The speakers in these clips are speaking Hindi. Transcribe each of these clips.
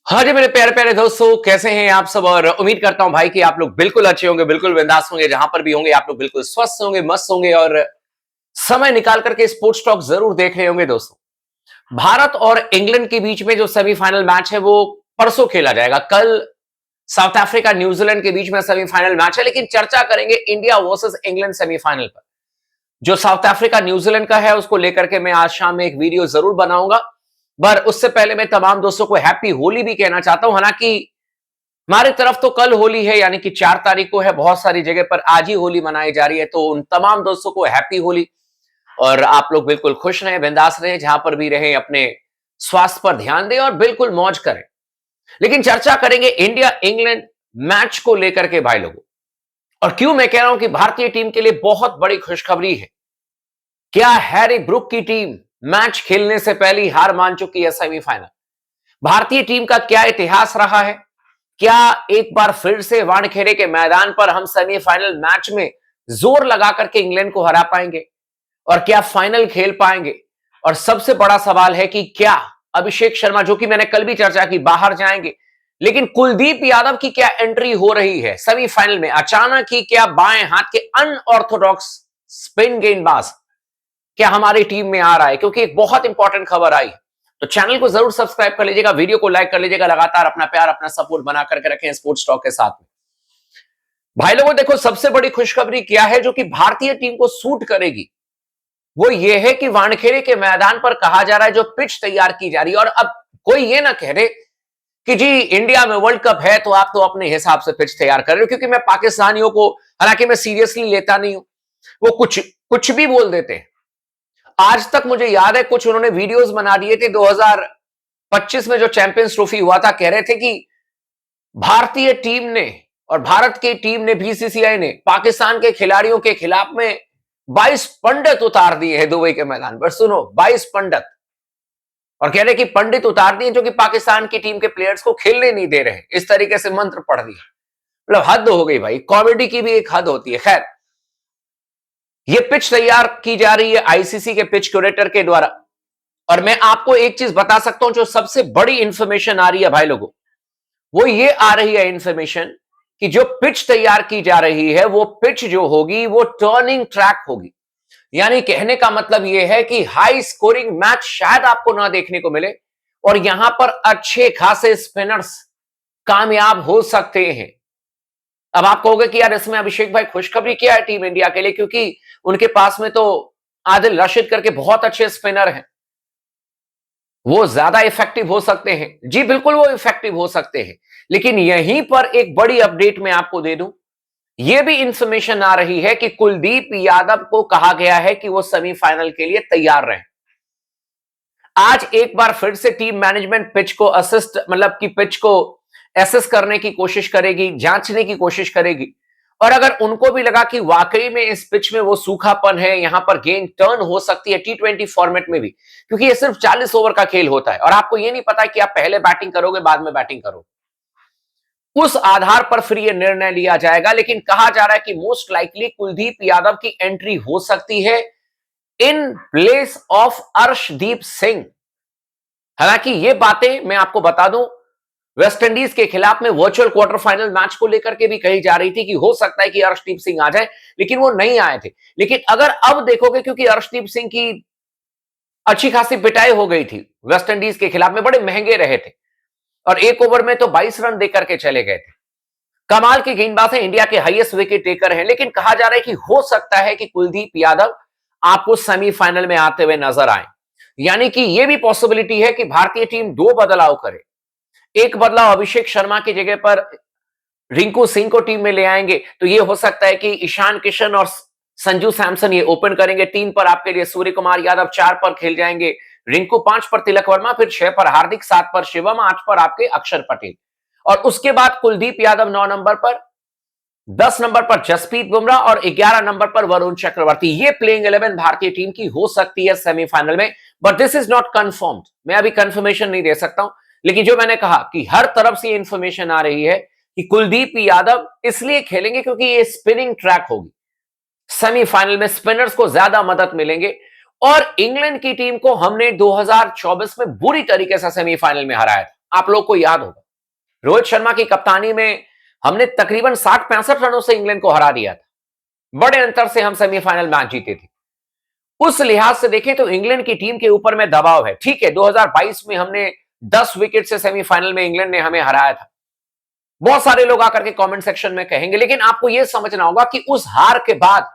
हाँ जी मेरे प्यारे प्यारे दोस्तों, कैसे हैं आप सब। और उम्मीद करता हूं भाई कि आप लोग बिल्कुल अच्छे होंगे, बिल्कुल बिंदास होंगे। जहां पर भी होंगे आप लोग बिल्कुल स्वस्थ होंगे, मस्त होंगे और समय निकाल करके स्पोर्ट्स टॉक जरूर देख रहे होंगे। दोस्तों, भारत और इंग्लैंड के बीच में जो सेमीफाइनल मैच है वो परसों खेला जाएगा। कल साउथ अफ्रीका न्यूजीलैंड के बीच में सेमीफाइनल मैच है, लेकिन चर्चा करेंगे इंडिया वर्सेस इंग्लैंड सेमीफाइनल पर। जो साउथ अफ्रीका न्यूजीलैंड का है उसको लेकर के मैं आज शाम में एक वीडियो जरूर बनाऊंगा। पर उससे पहले मैं तमाम दोस्तों को हैप्पी होली भी कहना चाहता हूं। हालांकि हमारी तरफ तो कल होली है, यानी कि 4 तारीख को है। बहुत सारी जगह पर आज ही होली मनाई जा रही है, तो उन तमाम दोस्तों को हैप्पी होली। और आप लोग बिल्कुल खुश रहें, बिंदास रहें, जहां पर भी रहें अपने स्वास्थ्य पर ध्यान दें और बिल्कुल मौज करें। लेकिन चर्चा करेंगे इंडिया इंग्लैंड मैच को लेकर के भाई लोगों। और क्यों मैं कह रहा हूं कि भारतीय टीम के लिए बहुत बड़ी खुशखबरी है। क्या हैरी ब्रुक की टीम मैच खेलने से पहले ही हार मान चुकी है सेमीफाइनल? भारतीय टीम का क्या इतिहास रहा है? क्या एक बार फिर से वानखेड़े के मैदान पर हम सेमीफाइनल मैच में जोर लगा करके इंग्लैंड को हरा पाएंगे? और क्या फाइनल खेल पाएंगे? और सबसे बड़ा सवाल है कि क्या अभिषेक शर्मा, जो कि मैंने कल भी चर्चा की, बाहर जाएंगे? लेकिन कुलदीप यादव की क्या एंट्री हो रही है सेमीफाइनल में? अचानक ही क्या बाएं हाथ के अनऑर्थोडॉक्स स्पिन गेंदबाज क्या हमारी टीम में आ रहा है? क्योंकि एक बहुत इंपॉर्टेंट खबर आई। तो चैनल को जरूर सब्सक्राइब कर लीजिएगा, वीडियो को लाइक कर लीजिएगा, लगातार अपना प्यार अपना सपोर्ट बना करके रखें स्पोर्ट्स टॉक के साथ में। भाई लोगों, देखो सबसे बड़ी खुशखबरी क्या है जो कि भारतीय टीम को सूट करेगी, वो ये है कि वानखेड़े के मैदान पर कहा जा रहा है जो पिच तैयार की जा रही है। और अब कोई ये ना कह दे कि जी इंडिया में वर्ल्ड कप है तो आप तो अपने हिसाब से पिच तैयार कर रहे हो। क्योंकि मैं पाकिस्तानियों को, हालांकि मैं सीरियसली लेता नहीं हूं, वो कुछ कुछ भी बोल देते हैं। आज तक मुझे याद है कुछ उन्होंने वीडियोस बना दिए थे 2025 में जो चैंपियंस ट्रॉफी हुआ था। कह रहे थे कि भारतीय टीम ने और भारत की टीम ने, बीसीसीआई ने पाकिस्तान के खिलाड़ियों के खिलाफ में 22 पंडित उतार दिए हैं दुबई के मैदान पर। सुनो, 22 पंडित। और कह रहे कि पंडित उतार दिए जो कि पाकिस्तान की टीम के प्लेयर्स को खेलने नहीं दे रहे। इस तरीके से मंत्र पढ़ दिए। मतलब हद हो गई भाई, कॉमेडी की भी एक हद होती है। खैर, ये पिच तैयार की जा रही है आईसीसी के पिच क्यूरेटर के द्वारा। और मैं आपको एक चीज बता सकता हूं, जो सबसे बड़ी इंफॉर्मेशन आ रही है भाई लोगों, वो ये आ रही है इंफॉर्मेशन कि जो पिच तैयार की जा रही है वो पिच जो होगी वो टर्निंग ट्रैक होगी। यानी कहने का मतलब यह है कि हाई स्कोरिंग मैच शायद आपको ना देखने को मिले और यहां पर अच्छे खासे स्पिनर्स कामयाब हो सकते हैं। अब आप कहोगे कि यार इसमें अभिषेक भाई खुशखबरी क्या है टीम इंडिया के लिए, क्योंकि उनके पास में तो आदिल रशीद करके बहुत अच्छे स्पिनर हैं, वो ज्यादा इफेक्टिव हो सकते हैं। जी बिल्कुल, वो इफेक्टिव हो सकते हैं। लेकिन यहीं पर एक बड़ी अपडेट मैं आपको दे दूं, यह भी इंफॉर्मेशन आ रही है कि कुलदीप यादव को कहा गया है कि वो सेमीफाइनल के लिए तैयार रहें। आज एक बार फिर से टीम मैनेजमेंट पिच को असिस्ट, मतलब कि पिच को एसेस करने की कोशिश करेगी, जांचने की कोशिश करेगी। और अगर उनको भी लगा कि वाकई में इस पिच में वो सूखापन है, यहां पर गेंद टर्न हो सकती है टी20 फॉर्मेट में भी, क्योंकि ये सिर्फ 40 ओवर का खेल होता है और आपको ये नहीं पता कि आप पहले बैटिंग करोगे बाद में बैटिंग करोगे। उस आधार पर फिर यह निर्णय लिया जाएगा। लेकिन कहा जा रहा है कि मोस्ट लाइकली कुलदीप यादव की एंट्री हो सकती है in place of Arshdeep Singh. हालांकि ये बातें मैं आपको बता दूं, वेस्ट इंडीज के खिलाफ में वर्चुअल क्वार्टर फाइनल मैच को लेकर के भी कही जा रही थी कि हो सकता है कि अर्शदीप सिंह आ जाए, लेकिन वो नहीं आए थे। लेकिन अगर अब देखोगे, क्योंकि अर्शदीप सिंह की अच्छी खासी पिटाई हो गई थी वेस्ट इंडीज के खिलाफ में, बड़े महंगे रहे थे और एक ओवर में तो 22 रन देकर के चले गए थे। कमाल के गेंदबाज हैं, इंडिया के हाईएस्ट विकेट टेकर हैं। लेकिन कहा जा रहा है कि हो सकता है कि कुलदीप यादव आपको सेमीफाइनल में आते हुए नजर आए। यानी कि यह भी पॉसिबिलिटी है कि भारतीय टीम दो बदलाव करे। एक बदलाव अभिषेक शर्मा की जगह पर रिंकू सिंह को टीम में ले आएंगे, तो यह हो सकता है कि ईशान किशन और संजू सैमसन ये ओपन करेंगे। 3 पर आपके लिए सूर्य कुमार यादव, 4 पर खेल जाएंगे रिंकू, 5 पर तिलक वर्मा, फिर 6 पर हार्दिक, 7 पर शिवम, 8 पर आपके अक्षर पटेल। और उसके बाद कुलदीप यादव 9 नंबर पर, 10 नंबर पर जसप्रीत बुमराह और 11 नंबर पर वरुण चक्रवर्ती। ये प्लेइंग 11 भारतीय टीम की हो सकती है सेमीफाइनल में, but this is not confirmed. मैं अभी कंफर्मेशन नहीं दे सकता हूं। लेकिन जो मैंने कहा कि हर तरफ से इंफॉर्मेशन आ रही है कि कुलदीप यादव इसलिए खेलेंगे क्योंकि ये स्पिनिंग ट्रैक होगी। सेमीफाइनल में स्पिनर्स को ज्यादा मदद मिलेंगे। और इंग्लैंड की टीम को हमने 2024 में बुरी तरीके से सेमीफाइनल में हराया था। आप लोग को याद होगा, रोहित शर्मा की कप्तानी में हमने तकरीबन 60-65 रनों से इंग्लैंड को हरा दिया था। बड़े अंतर से हम सेमीफाइनल मैच जीते थे। उस लिहाज से देखें तो इंग्लैंड की टीम के ऊपर में दबाव है। ठीक है, 2022 में हमने 10 विकेट से सेमीफाइनल में इंग्लैंड ने हमें हराया था। बहुत सारे लोग आकर के कमेंट सेक्शन में कहेंगे, लेकिन आपको यह समझना होगा कि उस हार के बाद,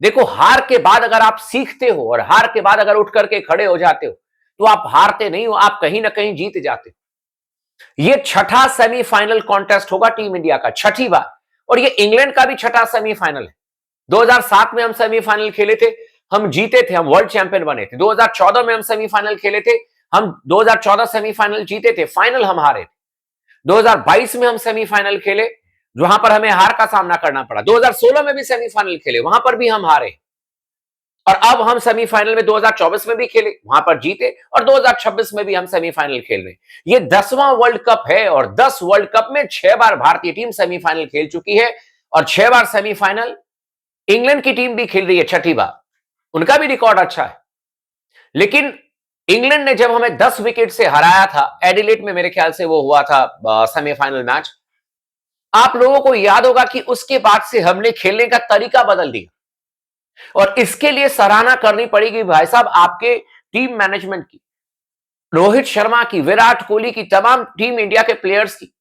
देखो, हार के बाद अगर आप सीखते हो और हार के बाद अगर उठ करके खड़े हो जाते हो, तो आप हारते नहीं हो, आप कहीं ना कहीं जीत जाते हो। यह छठा सेमीफाइनल कॉन्टेस्ट होगा टीम इंडिया का, छठी बार, और यह इंग्लैंड का भी छठा सेमीफाइनल है। 2007 में हम सेमीफाइनल खेले थे, हम जीते थे, हम वर्ल्ड चैंपियन बने थे। 2014 में हम सेमीफाइनल खेले थे, हम 2014 सेमीफाइनल जीते थे, फाइनल हम हारे थे। 2022 में हम सेमीफाइनल खेले, जहां पर हमें हार का सामना करना पड़ा। 2016 में भी सेमीफाइनल खेले, वहां पर भी हम हारे, और अब हम सेमीफाइनल में 2024 में भी खेले, वहां पर जीते, और 2026 में भी हम सेमीफाइनल खेल रहे हैं। ये 10वां वर्ल्ड कप है, और 10 वर्ल्ड कप में 6 बार भारतीय टीम सेमीफाइनल खेल चुकी है, और 6 बार सेमीफाइनल इंग्लैंड की टीम भी खेल रही है, छठी बार। उनका भी रिकॉर्ड अच्छा है। लेकिन इंग्लैंड ने जब हमें 10 विकेट से हराया था, एडिलेड में मेरे ख्याल से वो हुआ था सेमीफाइनल मैच, आप लोगों को याद होगा कि उसके बाद से हमने खेलने का तरीका बदल दिया, और इसके लिए सराहना करनी पड़ेगी भाई साहब आपके टीम मैनेजमेंट की, रोहित शर्मा की, विराट कोहली की, तमाम टीम इंडिया के प्लेयर्स की,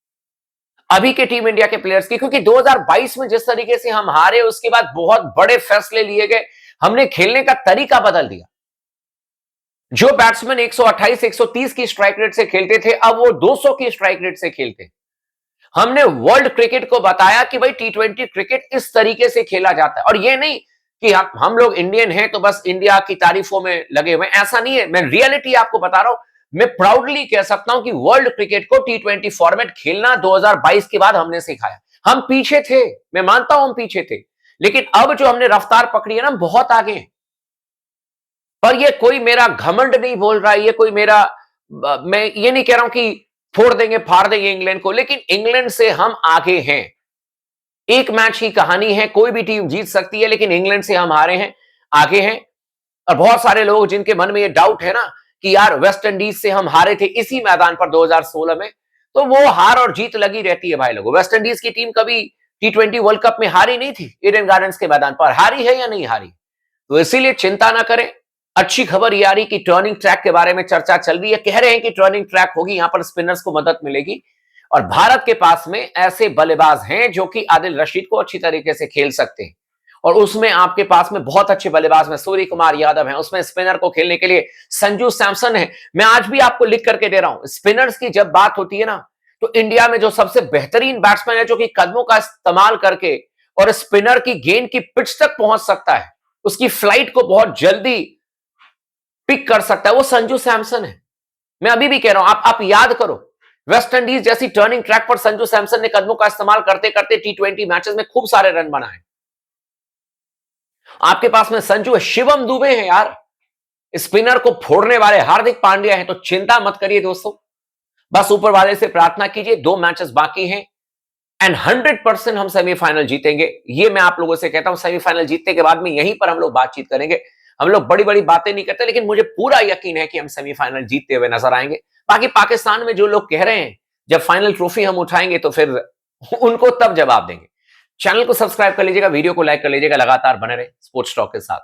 अभी के टीम इंडिया के प्लेयर्स की। क्योंकि 2022 में जिस तरीके से हम हारे, उसके बाद बहुत बड़े फैसले लिए गए, हमने खेलने का तरीका बदल दिया। जो बैट्समैन 128, 130 की स्ट्राइक रेट से खेलते थे, अब वो 200 की स्ट्राइक रेट से खेलते हैं। हमने वर्ल्ड क्रिकेट को बताया कि भाई T20 क्रिकेट इस तरीके से खेला जाता है, और ये नहीं कि हम लोग इंडियन हैं तो बस इंडिया की तारीफों में लगे हुए, ऐसा नहीं है। मैं रियलिटी आपको बता रहा हूं। मैं प्राउडली कह सकता हूं कि वर्ल्ड क्रिकेट को T20 फॉर्मेट खेलना 2022 के बाद हमने सिखाया। हम पीछे थे, मैं मानता हूं हम पीछे थे, लेकिन अब जो हमने रफ्तार पकड़ी है ना, बहुत आगे हैं। पर ये कोई मेरा घमंड नहीं बोल रहा है, ये कोई मेरा, मैं ये नहीं कह रहा हूं कि फोड़ देंगे फाड़ देंगे इंग्लैंड को, लेकिन इंग्लैंड से हम आगे हैं। एक मैच की कहानी है, कोई भी टीम जीत सकती है, लेकिन इंग्लैंड से हम हारे हैं, आगे हैं। और बहुत सारे लोग जिनके मन में ये डाउट है ना कि यार वेस्ट इंडीज से हम हारे थे इसी मैदान पर 2016 में, तो वो हार और जीत लगी रहती है भाई लोगों। वेस्ट इंडीज की टीम कभी T20 वर्ल्ड कप में हारी नहीं थी, ईडन गार्डन्स के मैदान पर हारी है या नहीं हारी। तो इसीलिए चिंता ना करें। अच्छी खबर ये आ रही कि टर्निंग ट्रैक के बारे में चर्चा चल रही है, कह रहे हैं कि टर्निंग ट्रैक होगी, यहां पर स्पिनर्स को मदद मिलेगी, और भारत के पास में ऐसे बल्लेबाज हैं जो कि आदिल रशीद को अच्छी तरीके से खेल सकते हैं, और उसमें आपके पास में बहुत अच्छे बल्लेबाज में सूर्य कुमार यादव हैं, उसमें स्पिनर को खेलने के लिए संजू सैमसन है। मैं आज भी आपको लिख करके दे रहा हूं, स्पिनर्स की जब बात होती है ना, तो इंडिया में जो सबसे बेहतरीन बैट्समैन है जो कि कदमों का इस्तेमाल करके और स्पिनर की गेंद की पिच तक पहुंच सकता है, उसकी फ्लाइट को बहुत जल्दी पिक कर सकता है, वो संजू सैमसन है। मैं अभी भी कह रहा हूं, आप याद करो, वेस्ट इंडीज जैसी टर्निंग ट्रैक पर संजू सैमसन ने कदमों का इस्तेमाल करते करते T20 मैचेस में खूब सारे रन बनाए। आपके पास में संजू है, शिवम दुबे हैं यार, स्पिनर को फोड़ने वाले हार्दिक पांड्या हैं। तो चिंता मत करिए दोस्तों, बस ऊपर वाले से प्रार्थना कीजिए, 2 मैचेस बाकी हैं, एंड 100% हम सेमीफाइनल जीतेंगे। ये मैं आप लोगों से कहता हूं, सेमीफाइनल जीतने के बाद में यहीं पर हम लोग बातचीत करेंगे। हम लोग बड़ी बड़ी बातें नहीं करते, लेकिन मुझे पूरा यकीन है कि हम सेमीफाइनल जीतते हुए नजर आएंगे। बाकी पाकिस्तान में जो लोग कह रहे हैं जब फाइनल ट्रॉफी हम उठाएंगे तो फिर उनको तब जवाब देंगे। चैनल को सब्सक्राइब कर लीजिएगा, वीडियो को लाइक कर लीजिएगा, लगातार बने रहे स्पोर्ट्स टॉक के साथ।